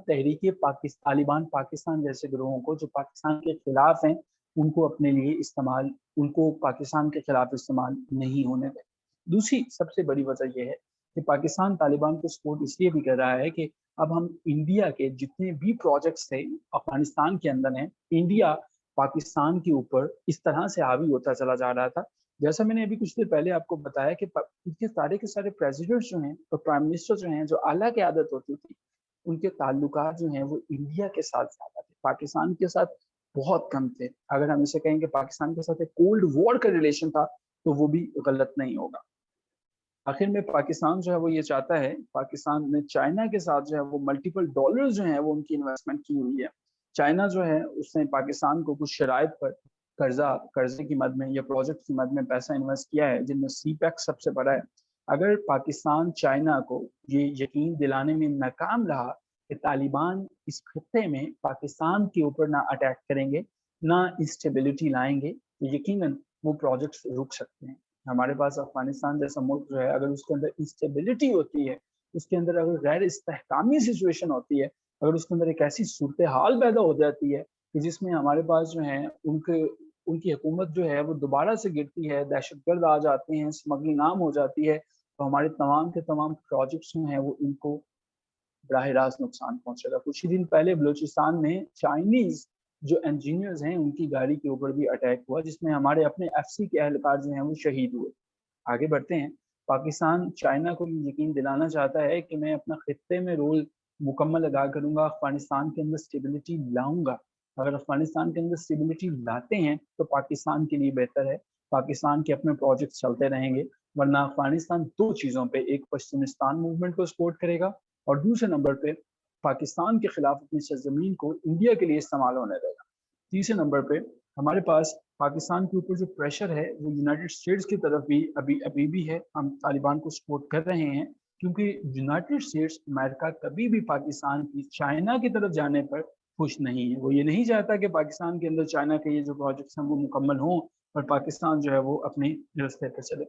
طالبان پاکستان جیسے گروہوں کو جو پاکستان کے خلاف ہیں ان کو اپنے لیے استعمال، ان کو پاکستان کے خلاف استعمال نہیں ہونے دیں. دوسری سب سے بڑی وجہ یہ ہے کہ پاکستان طالبان کو سپورٹ اس لیے بھی کر رہا ہے کہ اب ہم انڈیا کے جتنے بھی پروجیکٹس تھے افغانستان کے اندر ہیں، انڈیا پاکستان کے اوپر اس طرح سے حاوی ہوتا چلا جا رہا تھا. جیسا میں نے ابھی کچھ دیر پہلے آپ کو بتایا کہ کے سارے پریزیڈنٹ جو ہیں اور پرائم منسٹر جو ہیں جو اعلیٰ قیادت ہوتی تھی، ان کے تعلقات جو ہیں وہ انڈیا کے ساتھ زیادہ تھے، پاکستان کے ساتھ بہت کم تھے. اگر ہم اسے کہیں کہ پاکستان کے ساتھ ایک کولڈ وار کا ریلیشن تھا تو وہ بھی غلط نہیں ہوگا. آخر میں پاکستان جو ہے وہ یہ چاہتا ہے، پاکستان نے چائنا کے ساتھ جو ہے وہ ملٹیپل ڈالر جو ہیں وہ ان کی انویسٹمنٹ کی ہوئی ہے. چائنا جو ہے اس نے پاکستان کو کچھ شرائط پر قرضے کی مد میں یا پروجیکٹ کی مد میں پیسہ انویسٹ کیا ہے، جن میں سی پیک سب سے بڑا ہے. اگر پاکستان چائنا کو یہ یقین دلانے میں ناکام رہا کہ طالبان اس خطے میں پاکستان کے اوپر نہ اٹیک کریں گے نہ انسٹیبلٹی لائیں گے، تو یقیناً وہ پروجیکٹس رک سکتے ہیں. ہمارے پاس افغانستان جیسا ملک جو ہے اگر اس کے اندر انسٹیبلٹی ہوتی ہے، اس کے اندر اگر غیر استحکامی سچویشن ہوتی ہے، اگر اس کے اندر ایک ایسی صورتحال پیدا ہو جاتی ہے کہ جس میں ہمارے پاس جو ہیں ان کی حکومت جو ہے وہ دوبارہ سے گرتی ہے، دہشت گرد آ جاتے ہیں، اسمگلنگ عام ہو جاتی ہے، تو ہمارے تمام کے تمام پروجیکٹس جو ہیں وہ ان کو براہ راست نقصان پہنچے گا. کچھ ہی دن پہلے بلوچستان میں چائنیز جو انجینئرز ہیں ان کی گاڑی کے اوپر بھی اٹیک ہوا، جس میں ہمارے اپنے ایف سی کے اہلکار جو ہیں وہ شہید ہوئے. آگے بڑھتے ہیں. پاکستان چائنا کو یقین دلانا چاہتا ہے کہ میں اپنا خطے میں رول مکمل ادا کروں گا، افغانستان کے اندر اسٹیبلٹی لاؤں گا. اگر افغانستان کے اندر اسٹیبلٹی لاتے ہیں تو پاکستان کے لیے بہتر ہے، پاکستان کے اپنے پروجیکٹ چلتے رہیں گے. ورنہ افغانستان دو چیزوں پہ، ایک پشتونستان موومنٹ کو سپورٹ کرے گا اور دوسرے نمبر پہ پاکستان کے خلاف اپنی سرزمین کو انڈیا کے لیے استعمال ہونے دے گا. تیسرے نمبر پہ ہمارے پاس پاکستان کے اوپر جو پریشر ہے وہ یونائٹڈ اسٹیٹس کی طرف بھی ابھی بھی ہے. ہم طالبان کو سپورٹ کر رہے ہیں کیونکہ یونائٹڈ اسٹیٹس امریکہ کبھی بھی پاکستان کی چائنا کی طرف جانے پر خوش نہیں ہے. وہ یہ نہیں چاہتا کہ پاکستان کے اندر چائنا کے یہ جو پروجیکٹس ہیں وہ مکمل ہوں اور پاکستان جو ہے وہ اپنے راستے پر چلے.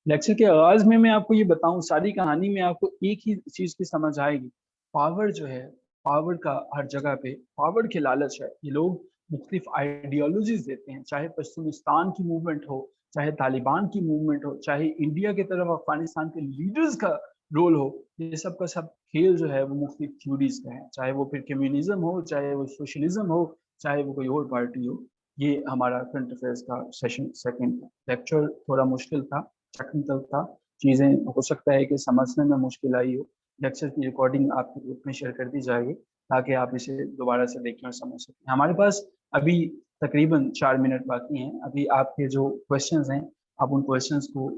لیکچر کے آغاز میں آپ کو یہ بتاؤں، ساری کہانی میں آپ کو ایک ہی چیز کی سمجھ آئے گی. پاور جو ہے، پاور کا ہر جگہ پہ پاور کے لالچ ہے. یہ لوگ مختلف آئیڈیالوجیز دیتے ہیں، چاہے پشتونستان کی موومنٹ ہو، چاہے طالبان کی موومنٹ ہو، چاہے انڈیا کی طرف افغانستان کے لیڈرز کا رول ہو. یہ سب کا سب کھیل جو ہے وہ مختلف تھیوریز کا ہے، چاہے وہ پھر کمیونزم ہو، چاہے وہ سوشلزم ہو، چاہے وہ کوئی اور پارٹی ہو. یہ ہمارا کرنٹ افیئرس کا سیشن سیکنڈ لیکچر تھوڑا مشکل تھا، ٹیکنیکل تھا، چیزیں ہو سکتا ہے کہ سمجھنے میں مشکل آئی ہو. لیکچر کی ریکارڈنگ آپ کے گروپ میں شیئر کر دی جائے گی تاکہ آپ اسے دوبارہ سے دیکھیں اور سمجھ سکیں. ہمارے پاس ابھی تقریباً 4 منٹ باقی ہیں. ابھی آپ کے جو کویشچنز ہیں آپ ان کویشچنز کو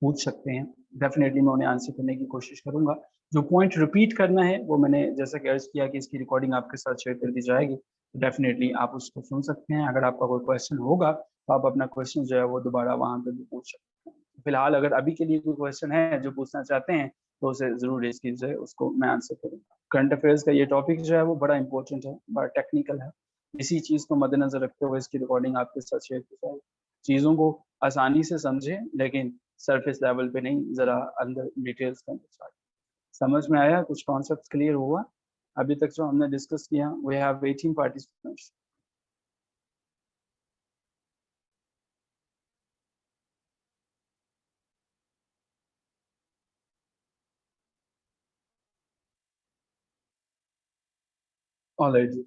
پوچھ سکتے ہیں. ڈیفینیٹلی میں انہیں آنسر کرنے کی کوشش کروں گا. جو پوائنٹ ریپیٹ کرنا ہے وہ میں نے جیسا کہ عرض کیا کہ اس کی ریکارڈنگ آپ کے ساتھ شیئر کر دی جائے گی، تو ڈیفینیٹلی آپ اس کو سن سکتے ہیں. اگر آپ کا کوئی کویشچن ہوگا تو آپ اپنا کویشچن جو ہے وہ دوبارہ وہاں پہ بھی پوچھ سکتے ہیں. فی الحال اگر ابھی کے لیے کوئی کویشچن ہے جو پوچھنا چاہتے ہیں تو اسے ضرور ریز کیجیے، اس کو میں آنسر کروں گا. کرنٹ افیئرس کا یہ ٹاپک جو ہے وہ بڑا امپورٹنٹ ہے، بڑا ٹیکنیکل ہے. इसी चीज़ को मद्देनज़र रखते हुए इसकी रिकॉर्डिंग आपके साथ शेयर की जाएगी। चीज़ों को आसानी से समझें, लेकिन सरफेस लेवल पे नहीं, ज़रा अंदर डिटेल्स के अंदर जाके। समझ में आया? कुछ कॉन्सेप्ट्स क्लियर हुआ? अभी तक जो हमने डिस्कस किया, वी हैव 18 पार्टिसिपेंट्स। ऑलराइट जी,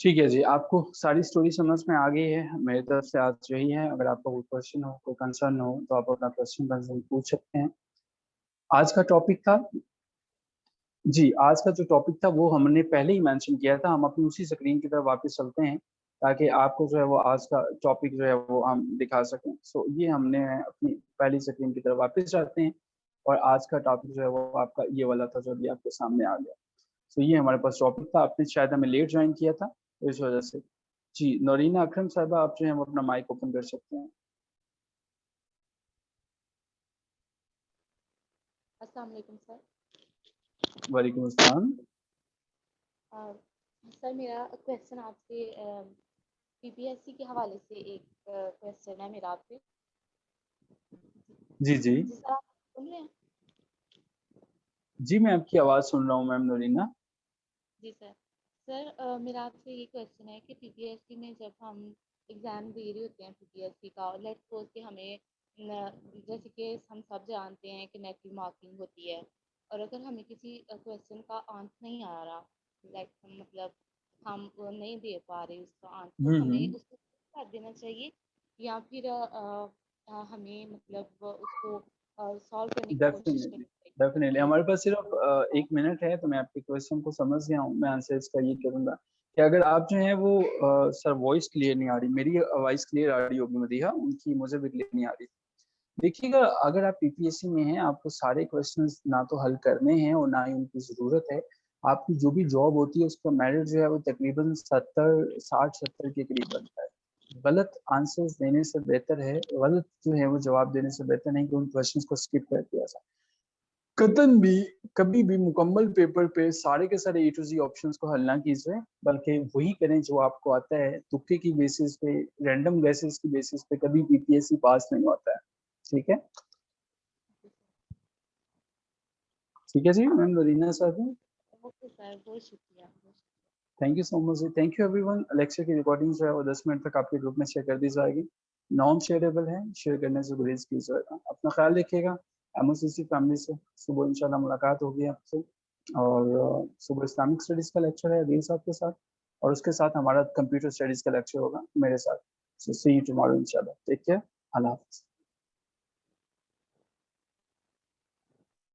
ठीक है जी, आपको सारी स्टोरी समझ में आ गई है। मेरी तरफ से आज यही है। अगर आपका कोई क्वेश्चन हो, कोई कंसर्न हो, तो आप अपना क्वेश्चन पूछ सकते हैं। आज का टॉपिक था जी, आज का जो टॉपिक था वो हमने पहले ही मेंशन किया था। हम अपनी उसी स्क्रीन की तरफ वापस चलते हैं, ताकि आपको जो है वो आज का टॉपिक जो है वो हम दिखा सकें। सो ये हमने अपनी पहली स्क्रीन की तरफ वापस जाते हैं, और आज का टॉपिक जो है वो आपका ये वाला था जो अभी आपके सामने आ गया। सो ये हमारे पास टॉपिक था। आपने शायद हमें लेट ज्वाइन किया था, तो इस वजह से। जी, नौरीना अकरम साहिबा, आप जो है वो अपना माइक ओपन कर सकते हैं। अस्सलाम वालेकुम सर। वालेकुम अस्सलाम। सर मेरा क्वेश्चन आपसे पीपीएससी के हवाले से एक क्वेश्चन है मेरा आपसे। जी जी जी सर, आप सुन रहे हैं? जी, मैं आपकी आवाज़ सुन रहा हूँ मैम नौरीना। जी सर। मेरा आपसे ये क्वेश्चन है कि पीपीएससी में जब हम एग्ज़ाम दे रहे होते हैं पीपीएससी का, और लेट्स सपोज कि हमें जैसे कि हम सब जानते हैं कि नेगेटिव मार्किंग होती है, और अगर हमें किसी क्वेश्चन का आंसर नहीं आ रहा, लाइक मतलब हम वो नहीं दे पा रहे उसका आंसर, तो हमें हम्म, उसको कर देना चाहिए, या फिर हमें मतलब उसको सॉल्व करने की कोशिश डेफिनेटली करनी चाहिए? डेफिनेटली कि हमारे पास सिर्फ एक मिनट है, तो मैं आपके क्वेश्चन को समझ गया हूँ। मैं आंसर इसका ये करूंगा कि अगर आप जो है वो सर वॉइस क्लियर नहीं आ रही, मेरी वॉइस क्लियर आ रही होगी मदीहा, उनकी मुझे भी क्लियर नहीं आ रही। देखिएगा, अगर आप पीपीएससी में हैं, आपको सारे क्वेश्चंस ना तो हल करने हैं और ना ही उनकी ज़रूरत है। आपकी जो भी जॉब होती है उसका मेरिट जो है वो तकरीबन 60 के करीब बनता है। गलत आंसर्स देने से बेहतर है, गलत जो है वो जवाब देने से बेहतर नहीं कि उन क्वेश्चंस को स्किप कर दिया जाए। कतन भी कभी भी मुकम्मल पेपर पे सारे के सारे ए टू जी ऑप्शंस को हल ना कीजिए, बल्कि वही करें जो आपको आता है। तुक्के की बेसिस पे, रैंडम गैसेस की बेसिस पे कभी पीपीएससी पास नहीं होता है। ठीक है? ठीक है जी मैम नरीना साहब। ओके सर, बहुत शुक्रिया, बहुत शुक्रिया। थैंक यू सो मच जी, थैंक यू एवरीवन। लेक्चर की रिकॉर्डिंग जो है वो 10 मिनट तक आपके ग्रुप में शेयर कर दी जाएगी। नॉन शेयरेबल है, शेयर करने से गुरेज कीजिएगा। अपना ख्याल रखिएगा। एमओसीसी फैमिली से सुबह इंशाल्लाह मुलाकात होगी आपसे, और सुबह इस्लामिक स्टडीज़ का लेक्चर है अदील साहब के साथ, और उसके साथ हमारा कंप्यूटर स्टडीज़ का लेक्चर होगा मेरे साथ। सो सी यू टुमारो इंशाल्लाह। Take care. अल्लाह हाफ़िज़।